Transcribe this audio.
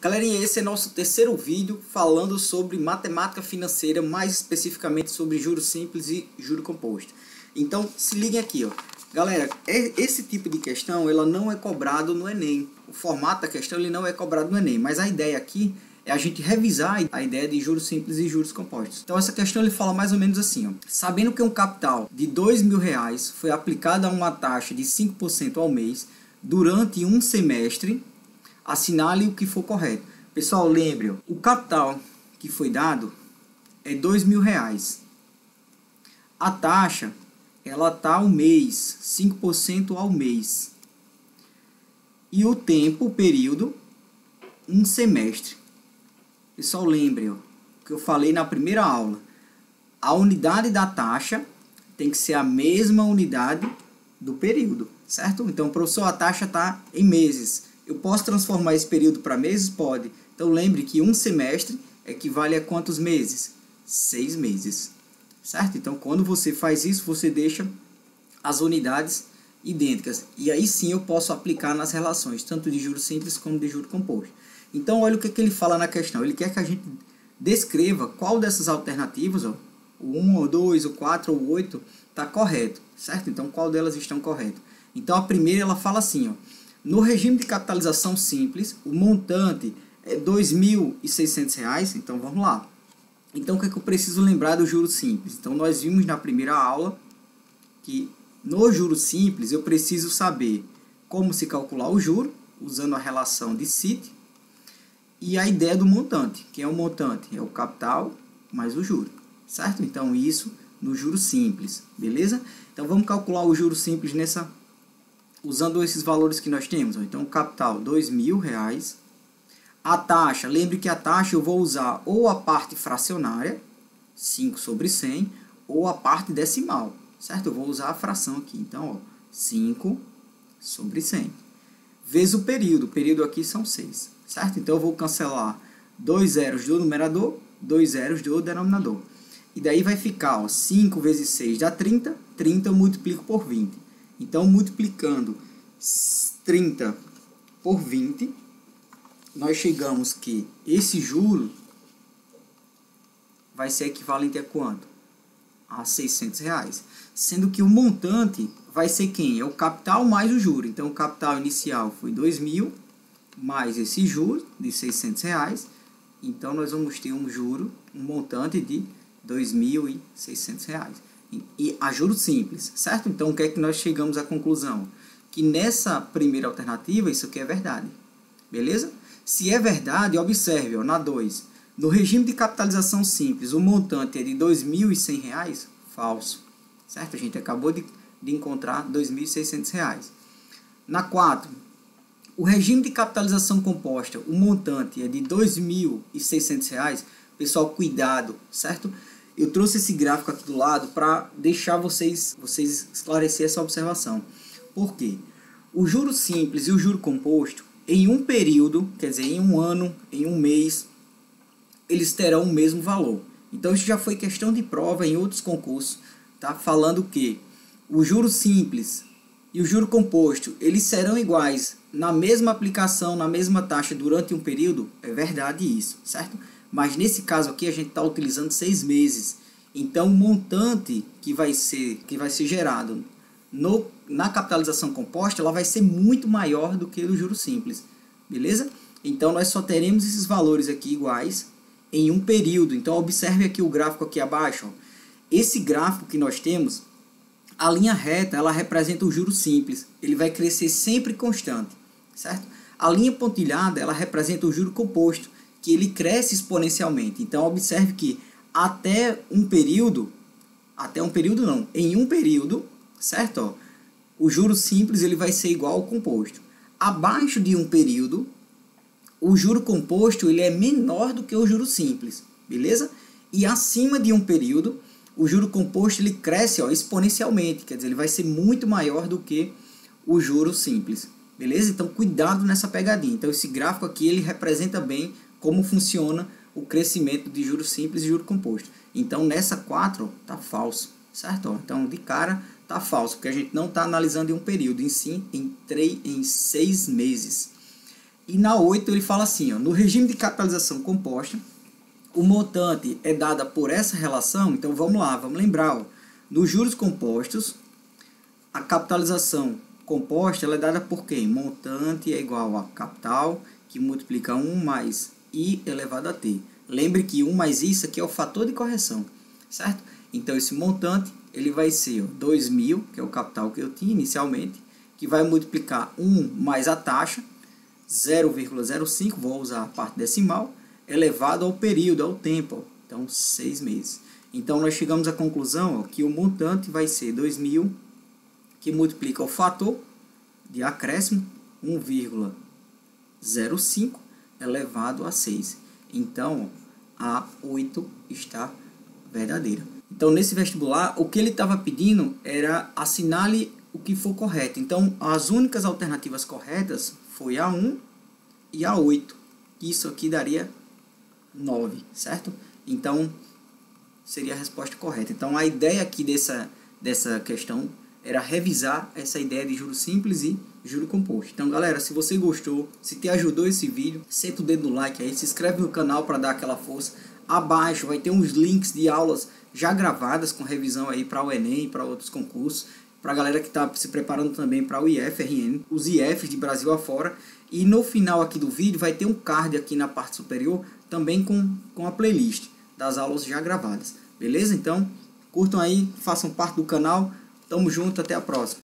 Galerinha, esse é nosso terceiro vídeo falando sobre matemática financeira, mais especificamente sobre juros simples e juro composto. Então, se liguem aqui, ó. Galera, esse tipo de questão, ela não é cobrado no Enem. O formato da questão, ele não é cobrado no Enem, mas a ideia aqui é a gente revisar a ideia de juros simples e juros compostos. Então, essa questão ele fala mais ou menos assim, ó. Sabendo que um capital de R$2.000 foi aplicado a uma taxa de 5% ao mês durante um semestre, assinale o que for correto. Pessoal, lembre, o capital que foi dado é R$2.000. A taxa, ela tá ao mês, 5% ao mês. E o tempo, o período, um semestre. Pessoal, lembre, ó, o que eu falei na primeira aula. A unidade da taxa tem que ser a mesma unidade do período, certo? Então, professor, a taxa está em meses. Eu posso transformar esse período para meses? Pode. Então, lembre que um semestre equivale a quantos meses? 6 meses. Certo? Então, quando você faz isso, você deixa as unidades idênticas. E aí sim eu posso aplicar nas relações, tanto de juros simples como de juro composto. Então, olha o que ele fala na questão. Ele quer que a gente descreva qual dessas alternativas, ó, o 1, o 2, o 4 ou o 8, está correto. Certo? Então, qual delas estão corretas? Então, a primeira, ela fala assim, ó. No regime de capitalização simples, o montante é R$2.600. Então, vamos lá. Então, o que é que eu preciso lembrar do juro simples? Então, nós vimos na primeira aula que no juro simples eu preciso saber como se calcular o juro, usando a relação de CIT, e a ideia do montante. Quem é o montante? É o capital mais o juro, certo? Então, isso no juro simples, beleza? Então, vamos calcular o juro simples usando esses valores que nós temos. Então, o capital, R$2.000. A taxa, lembre que a taxa eu vou usar ou a parte fracionária, 5 sobre 100, ou a parte decimal, certo? Eu vou usar a fração aqui. Então, ó, 5 sobre 100. Vezes o período aqui são 6, certo? Então, eu vou cancelar 2 zeros do numerador, 2 zeros do denominador. E daí vai ficar, ó, 5 vezes 6 dá 30, 30 eu multiplico por 20. Então, multiplicando 30 por 20, nós chegamos que esse juro vai ser equivalente a quanto? A R$600. Sendo que o montante vai ser quem? É o capital mais o juro. Então, o capital inicial foi 2.000, mais esse juro de R$600. Então, nós vamos ter um montante de R$2.600. E a juros simples, certo? Então, o que é que nós chegamos à conclusão? Que nessa primeira alternativa, isso aqui é verdade. Beleza? Se é verdade, observe, ó, na 2. No regime de capitalização simples, o montante é de R$2.100? Falso. Certo? A gente acabou de encontrar R$2.600. Na 4, o regime de capitalização composta, o montante é de R$2.600. Pessoal, cuidado, certo? Eu trouxe esse gráfico aqui do lado para deixar vocês esclarecer essa observação. Por quê? O juro simples e o juro composto, em um período, quer dizer, em um ano, em um mês, eles terão o mesmo valor. Então, isso já foi questão de prova em outros concursos, tá? Falando que o juro simples e o juro composto, eles serão iguais na mesma aplicação, na mesma taxa durante um período. É verdade isso, certo? Mas nesse caso aqui a gente está utilizando 6 meses. Então o montante que vai ser gerado na capitalização composta, ela vai ser muito maior do que o juro simples. Beleza? Então nós só teremos esses valores aqui iguais em um período. Então observe aqui o gráfico aqui abaixo. Ó. Esse gráfico que nós temos, a linha reta, ela representa o juro simples. Ele vai crescer sempre constante, certo? A linha pontilhada, ela representa o juro composto, que ele cresce exponencialmente. Então, observe que em um período, certo? Ó, o juro simples ele vai ser igual ao composto. Abaixo de um período, o juro composto ele é menor do que o juro simples, beleza? E acima de um período, o juro composto ele cresce, ó, exponencialmente, quer dizer, ele vai ser muito maior do que o juro simples, beleza? Então, cuidado nessa pegadinha. Então, esse gráfico aqui ele representa bem como funciona o crescimento de juros simples e juro composto. Então, nessa 4 está falso, certo? Então, de cara, está falso, porque a gente não está analisando em um período, em sim em 6 meses. E na 8 ele fala assim, ó, no regime de capitalização composta, o montante é dada por essa relação. Então vamos lá, vamos lembrar, ó, nos juros compostos, a capitalização composta ela é dada por quem? Montante é igual a capital, que multiplica 1 mais I elevado a T. Lembre que 1 mais isso aqui é o fator de correção, certo? Então esse montante ele vai ser 2.000, que é o capital que eu tinha inicialmente, que vai multiplicar 1 mais a taxa, 0,05, vou usar a parte decimal, elevado ao período, ao tempo, ó, então 6 meses. Então nós chegamos à conclusão, ó, que o montante vai ser 2.000, que multiplica o fator de acréscimo, 1,05 elevado a 6. Então a 8 está verdadeira. Então nesse vestibular, o que ele estava pedindo era assinale o que for correto. Então as únicas alternativas corretas foi a 1 e a 8. Isso aqui daria 9, certo? Então seria a resposta correta. Então a ideia aqui dessa questão era revisar essa ideia de juro simples e juro composto. Então galera, se você gostou, se te ajudou esse vídeo, senta o dedo no like aí, se inscreve no canal para dar aquela força. Abaixo vai ter uns links de aulas já gravadas com revisão aí para o Enem e para outros concursos, para a galera que está se preparando também para o IF-RN, os IFs de Brasil afora. E no final aqui do vídeo vai ter um card aqui na parte superior, também com a playlist das aulas já gravadas. Beleza? Então, curtam aí, façam parte do canal. Tamo junto, até a próxima.